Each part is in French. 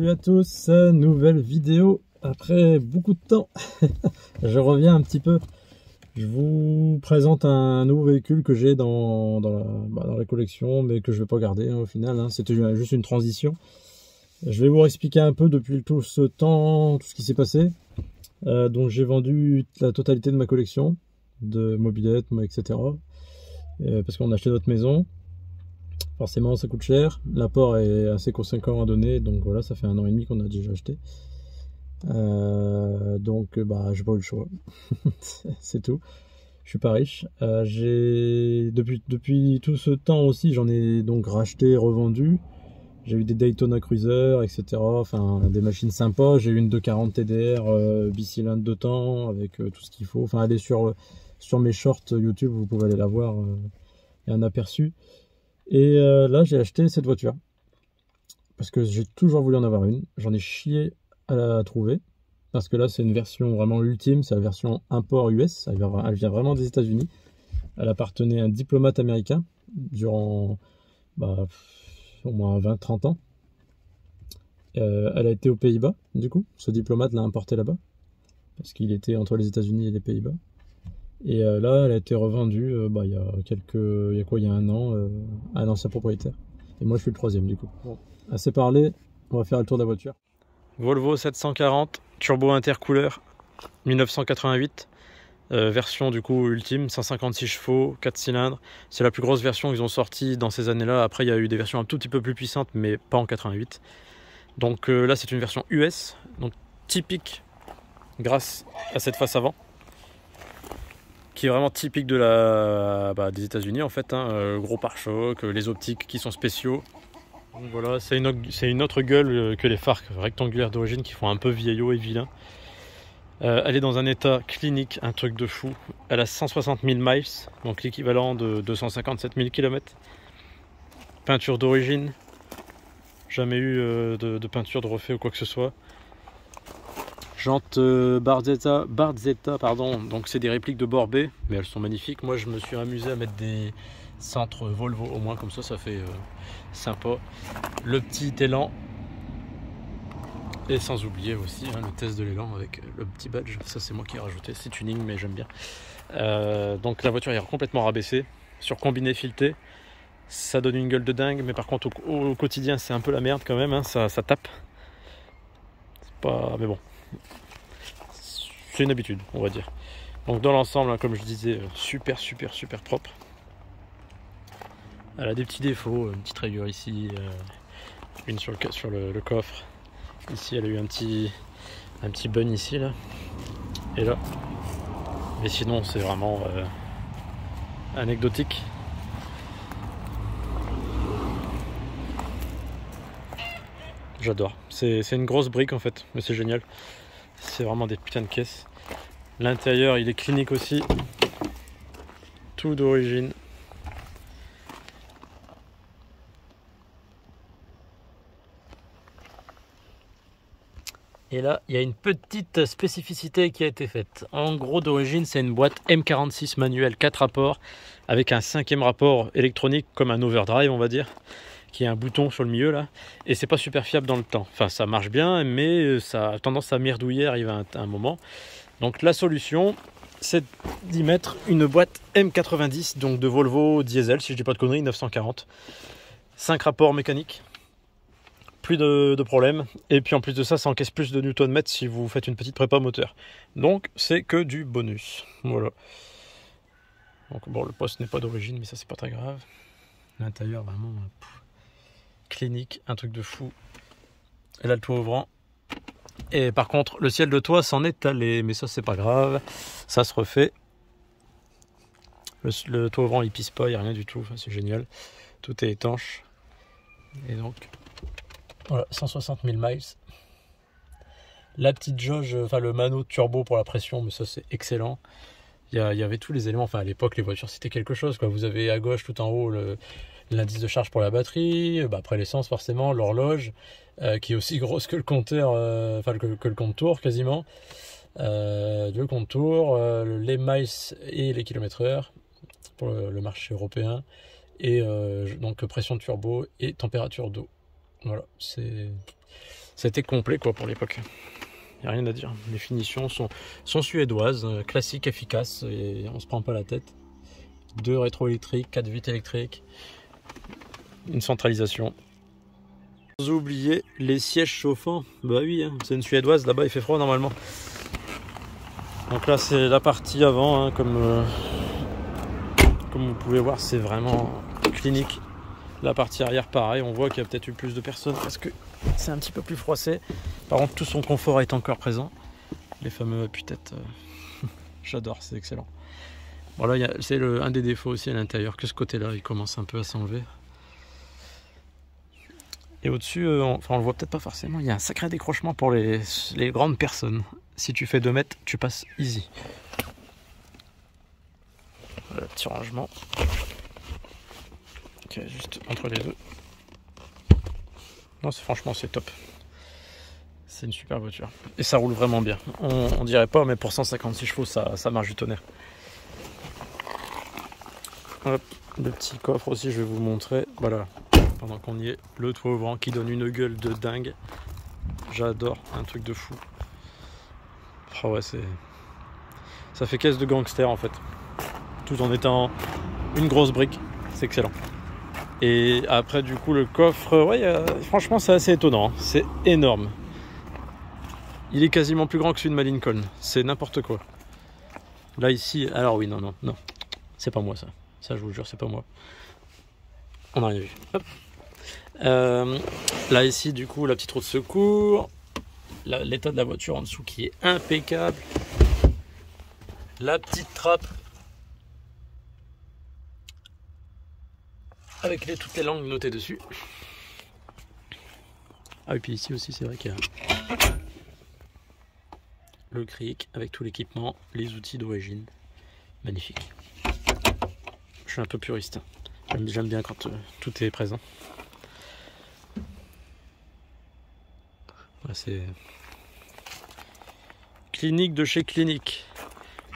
Salut à tous, nouvelle vidéo après beaucoup de temps. Je reviens un petit peu. Je vous présente un nouveau véhicule que j'ai dans la collection, mais que je ne vais pas garder au final. C'était juste une transition. Je vais vous expliquer un peu depuis tout ce temps, tout ce qui s'est passé. Donc j'ai vendu la totalité de ma collection de mobylettes, etc. Parce qu'on a acheté notre maison. Forcément ça coûte cher, l'apport est assez conséquent à donner, donc voilà, ça fait 1 an et demi qu'on a déjà acheté. Donc j'ai pas eu le choix. C'est tout. Je suis pas riche. Depuis tout ce temps aussi, j'en ai donc racheté, revendu. J'ai eu des Daytona Cruiser, etc. Enfin des machines sympas. J'ai eu une 240 TDR bicylindre de temps avec tout ce qu'il faut. Enfin allez sur mes shorts YouTube, vous pouvez aller la voir. Il y a un aperçu. Et là j'ai acheté cette voiture parce que j'ai toujours voulu en avoir une. J'en ai chié à la trouver parce que là c'est une version vraiment ultime, c'est la version import US. Elle vient vraiment des États-Unis. Elle appartenait à un diplomate américain durant au moins 20-30 ans. Elle a été aux Pays-Bas, du coup ce diplomate l'a importée là-bas parce qu'il était entre les États-Unis et les Pays-Bas. Et là, elle a été revendue il y a 1 an à un ancien propriétaire. Et moi, je suis le 3e du coup. Bon, assez parlé, on va faire le tour de la voiture. Volvo 740, turbo intercouleur, 1988. Version du coup ultime, 156 chevaux, 4 cylindres. C'est la plus grosse version qu'ils ont sortie dans ces années-là. Après, il y a eu des versions un tout petit peu plus puissantes, mais pas en 88. Donc là, c'est une version US, donc typique grâce à cette face avant, qui est vraiment typique des États-Unis en fait, gros pare-choc, les optiques qui sont spéciaux. Donc voilà, c'est une autre gueule que les phares rectangulaires d'origine qui font un peu vieillot et vilain. Elle est dans un état clinique, un truc de fou. Elle a 160 000 miles, donc l'équivalent de 257 000 km. Peinture d'origine, jamais eu de peinture de refait ou quoi que ce soit. Jantes Barzetta, pardon, donc c'est des répliques de bord B, mais elles sont magnifiques. Moi je me suis amusé à mettre des cintres Volvo au moins, comme ça fait sympa. Le petit élan, et sans oublier aussi le test de l'élan avec le petit badge. Ça c'est moi qui ai rajouté, c'est tuning mais j'aime bien. Donc la voiture est complètement rabaissée, sur combiné fileté. Ça donne une gueule de dingue, mais par contre au quotidien c'est un peu la merde quand même, ça tape. C'est pas... mais bon. C'est une habitude, on va dire. Donc dans l'ensemble, comme je disais, super propre. Elle a des petits défauts, une petite rayure ici, une sur le coffre. Ici, elle a eu un petit bun ici, là, et là. Mais sinon, c'est vraiment anecdotique. J'adore. C'est une grosse brique en fait, mais c'est génial. C'est vraiment des putains de caisses. L'intérieur, il est clinique aussi. Tout d'origine. Et là, il y a une petite spécificité qui a été faite. En gros, d'origine, c'est une boîte M46 manuelle 4 rapports avec un 5e rapport électronique comme un overdrive, on va dire, qui a un bouton sur le milieu là. Et c'est pas super fiable dans le temps. Enfin, ça marche bien, mais ça a tendance à merdouiller arrivé à un moment. Donc la solution, c'est d'y mettre une boîte M90, donc de Volvo diesel, si je dis pas de conneries, 940. 5 rapports mécaniques. Plus de problèmes, et puis en plus de ça, ça encaisse plus de Nm si vous faites une petite prépa moteur. Donc c'est que du bonus. Voilà. Donc bon, le poste n'est pas d'origine, mais ça c'est pas très grave. L'intérieur vraiment clinique, un truc de fou. Elle a le toit ouvrant. Et par contre, le ciel de toit s'en est allé, mais ça c'est pas grave, ça se refait. Le toit ouvrant il pisse pas, il n'y a rien du tout, enfin, c'est génial. Tout est étanche. Et donc voilà, 160 000 miles. La petite jauge, enfin le mano turbo pour la pression, mais ça c'est excellent. Il y avait tous les éléments, enfin à l'époque les voitures c'était quelque chose, quoi. Vous avez à gauche tout en haut l'indice de charge pour la batterie, après l'essence forcément, l'horloge, qui est aussi grosse que le compteur, que le compte-tour quasiment. Le compte-tour, les miles et les km/h pour le marché européen. Et donc pression de turbo et température d'eau. Voilà, c'était complet quoi pour l'époque. Il n'y a rien à dire. Les finitions sont suédoises, classiques, efficaces, et on se prend pas la tête. 2 rétro-électriques, 4 vitres électriques, une centralisation. Sans oublier les sièges chauffants. Bah oui, hein, c'est une suédoise, là-bas il fait froid normalement. Donc là c'est la partie avant, hein, comme vous pouvez voir, c'est vraiment clinique. La partie arrière pareil, on voit qu'il y a peut-être eu plus de personnes parce que c'est un petit peu plus froissé. Par contre tout son confort est encore présent. Les fameux appuis-têtes, j'adore, c'est excellent. Voilà, c'est un des défauts aussi à l'intérieur, que ce côté-là il commence un peu à s'enlever. Et au-dessus, on le voit peut-être pas forcément, il y a un sacré décrochement pour les grandes personnes. Si tu fais 2 mètres, tu passes easy. Voilà, petit rangement. Ok, juste entre les deux. Non, franchement, c'est top. C'est une super voiture. Et ça roule vraiment bien. On dirait pas, mais pour 156 chevaux, ça marche du tonnerre. Hop, le petit coffre aussi, je vais vous montrer. Voilà, pendant qu'on y est, le toit ouvrant qui donne une gueule de dingue. J'adore, un truc de fou. Oh ouais, ça fait caisse de gangster en fait. Tout en étant une grosse brique. C'est excellent. Et après, du coup, le coffre, ouais, franchement, c'est assez étonnant. Hein. C'est énorme. Il est quasiment plus grand que celui de ma Lincoln. C'est n'importe quoi. Là, ici, alors oui, non. C'est pas moi ça. Ça, je vous le jure, c'est pas moi. On a rien vu. Hop. Là, ici, du coup, la petite roue de secours. L'état de la voiture en dessous qui est impeccable. La petite trappe. Avec toutes les langues notées dessus. Ah et puis ici aussi c'est vrai qu'il y a le cric avec tout l'équipement, les outils d'origine. Magnifique. Je suis un peu puriste. J'aime bien quand tout est présent. Voilà, c'est Clinique de chez Clinique.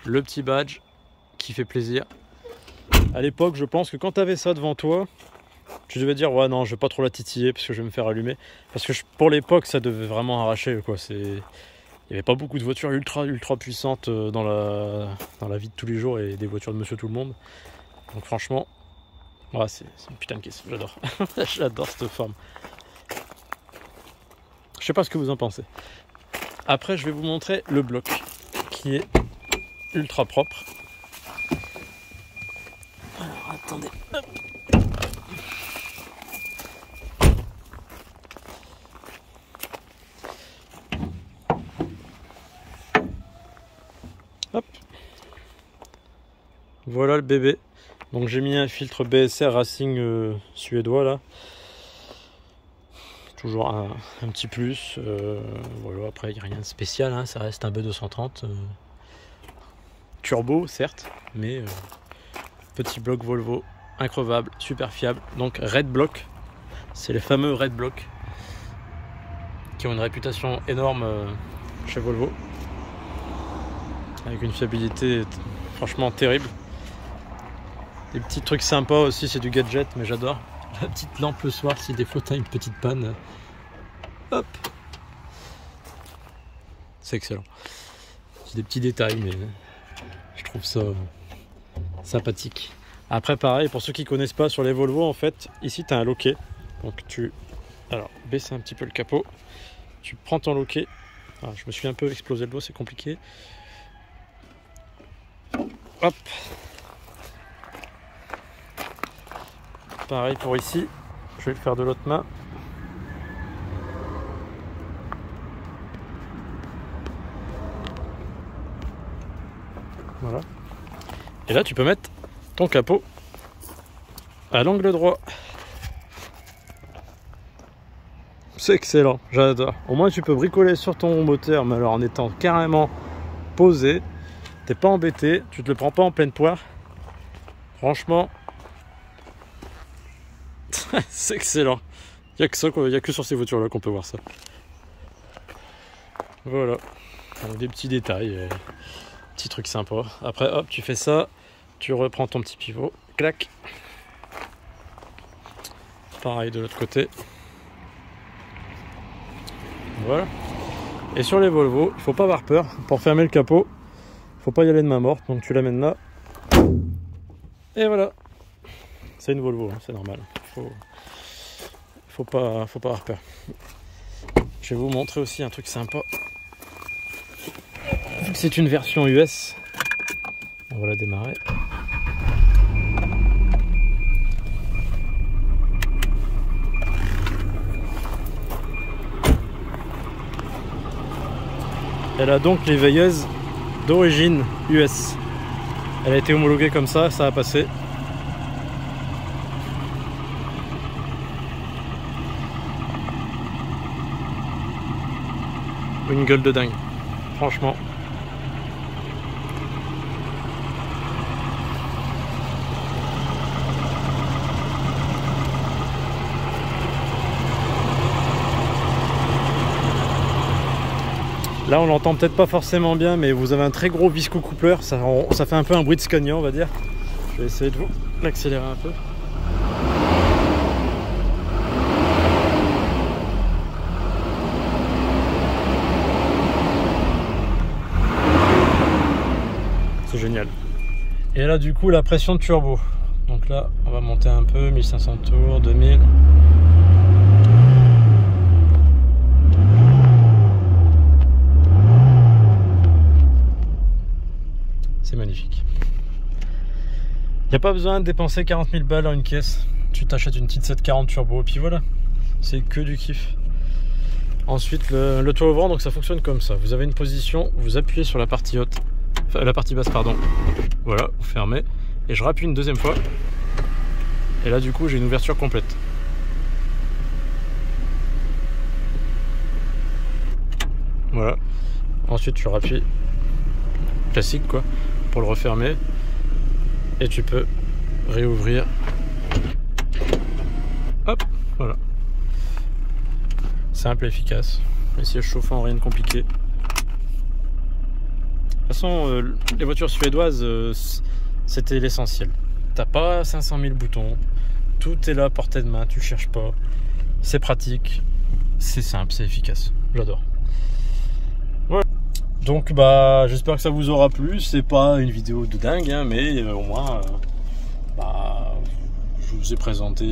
Le petit badge qui fait plaisir. À l'époque, je pense que quand tu avais ça devant toi, tu devais dire ouais non, je vais pas trop la titiller parce que je vais me faire allumer. Parce que pour l'époque, ça devait vraiment arracher quoi. Il n'y avait pas beaucoup de voitures ultra puissantes dans la vie de tous les jours et des voitures de Monsieur Tout le Monde. Donc franchement, ouais, c'est une putain de caisse. J'adore. J'adore cette forme. Je sais pas ce que vous en pensez. Après, je vais vous montrer le bloc qui est ultra propre. Alors attendez. Hop. Hop. Voilà le bébé. Donc j'ai mis un filtre BSR Racing suédois là. Toujours un petit plus. Voilà, après il n'y a rien de spécial, hein, ça reste un B230. Turbo certes, mais petit bloc Volvo, increvable, super fiable. Donc Red Block, c'est les fameux Red Block qui ont une réputation énorme chez Volvo. Avec une fiabilité franchement terrible. Des petits trucs sympas aussi, c'est du gadget, mais j'adore. La petite lampe le soir, si des fois t'as une petite panne. Hop. C'est excellent. C'est des petits détails, mais je trouve ça sympathique. Après, pareil, pour ceux qui connaissent pas sur les Volvo, en fait, ici tu as un loquet. Donc alors, baisse un petit peu le capot. Tu prends ton loquet. Alors, je me suis un peu explosé le dos, c'est compliqué. Hop. Pareil pour ici. Je vais le faire de l'autre main. Voilà. Et là, tu peux mettre ton capot à l'angle droit. C'est excellent, j'adore. Au moins, tu peux bricoler sur ton moteur, mais alors en étant carrément posé. T'es pas embêté, tu te le prends pas en pleine poire. Franchement, c'est excellent. Il n'y a que sur ces voitures-là qu'on peut voir ça. Voilà. Donc, des petits détails, petits trucs sympas. Après, hop, tu fais ça, tu reprends ton petit pivot, clac. Pareil de l'autre côté. Voilà. Et sur les Volvo, il faut pas avoir peur. Pour fermer le capot, il faut pas y aller de main morte. Donc tu l'amènes là. Et voilà. C'est une Volvo, hein, c'est normal. Faut pas avoir peur. Je vais vous montrer aussi un truc sympa. Vu que c'est une version US, on va la démarrer. Elle a donc les veilleuses d'origine US. Elle a été homologuée comme ça a passé. Une gueule de dingue, franchement. Là on l'entend peut-être pas forcément bien, mais vous avez un très gros visco-coupleur, ça fait un peu un bruit de Scania on va dire. Je vais essayer de vous l'accélérer un peu. C'est génial. Et là du coup la pression de turbo. Donc là on va monter un peu, 1500 tours, 2000. C'est magnifique. Il n'y a pas besoin de dépenser 40 000 balles dans une caisse. Tu t'achètes une petite 740 turbo et puis voilà. C'est que du kiff. Ensuite le toit ouvrant, donc ça fonctionne comme ça. Vous avez une position, vous appuyez sur la partie haute, enfin la partie basse pardon. Voilà, vous fermez. Et je rappuie une deuxième fois. Et là du coup j'ai une ouverture complète. Voilà. Ensuite tu rappuies. Classique quoi. Pour le refermer. Et tu peux réouvrir. Hop, voilà. Simple et efficace. Les sièges chauffants, rien de compliqué. De toute façon, les voitures suédoises, c'était l'essentiel. T'as pas 500 000 boutons. Tout est là à portée de main, tu cherches pas. C'est pratique. C'est simple, c'est efficace. J'adore. Voilà. Donc bah j'espère que ça vous aura plu. C'est pas une vidéo de dingue hein, mais au moins je vous ai présenté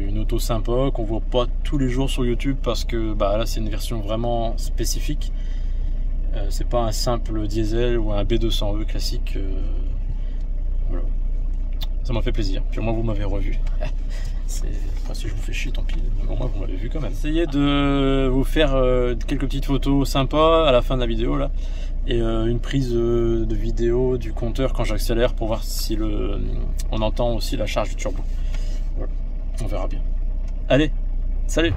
une auto sympa qu'on voit pas tous les jours sur YouTube parce que bah là c'est une version vraiment spécifique. C'est pas un simple diesel ou un B200E classique. Voilà. Ça m'a fait plaisir. Puis au moins vous m'avez revu. Enfin, si je vous fais chier, tant pis. Au moins vous m'avez vu quand même. Essayez de vous faire quelques petites photos sympas à la fin de la vidéo là. Et une prise de vidéo du compteur quand j'accélère pour voir si on entend aussi la charge du turbo. Voilà. On verra bien. Allez, salut!